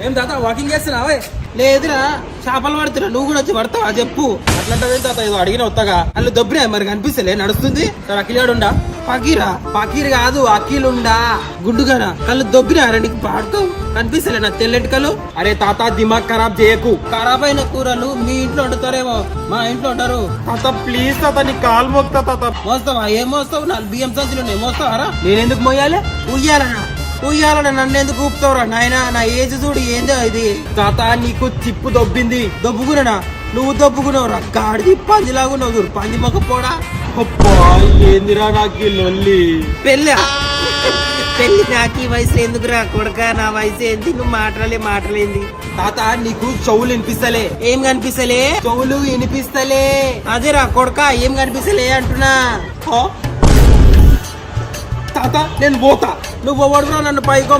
ఏం తాత వాకింగ్ చేస్తున్నావే? లేదురా, చేపలు పడుతున్నా. నువ్వు కూడా వచ్చి పడతావా చెప్పు. అట్లాంటివేం తాత, ఏదో అడిగిన వస్తాగా. అల్లు దొబ్బినా మరి కనిపిస్తలే నడుస్తుంది. సరే అఖిలాడుండా. పకీరా? పకీర్ కాదు, అఖిలుండా. గుండుగానా? కళ్ళు దొబ్బినా నీకు పాడుకో కనిపిస్తలే నా తెల్లెంటికలు. అరే తాత దిమాగ్ ఖరాబ్ చేయకు. ఖరాబ్ అయిన కూరలు మీ ఇంట్లో వండుతారేమో, మా ఇంట్లో ఉంటారు. తాత ప్లీజ్ తాత, నీ కాలు మోగుతా తాత. మోస్తావా? ఏం మోస్తావు? 4 బియ్యం సంచులు ఉన్నాయి, మోస్తావారా? నేనెందుకు మోయాలి? ఉయ్యాలనా? ఉయ్యాలని నన్ను ఎందుకు ఊపుతావురా నాయన? నా ఏజ్ చూడు ఏందో ఇది. తాత నీకు చిప్పు దొబ్బింది. దొబ్బుకున్నా? నువ్వు దొబ్బుకున్నావురా, గాడిది పందిలాగున్నావు చూడు, పంది మొక్క పోడా. ఏందిరా నాకు లొల్లి? పెళ్ళి పెళ్లి నాకు ఈ వయసు ఎందుకురా కొడక? నా వయసు ఏంటి? నువ్వు మాటలేంది? తాత నీకు చెవులు వినిపిస్తలే? ఏం కనిపిస్తలే? చెవులు వినిపిస్తలే. అదేరా కొడక, ఏం కనిపిస్తలే అంటున్నా. తాత నేను పోతా. నువ్వు ఎవడురా నన్ను పైకో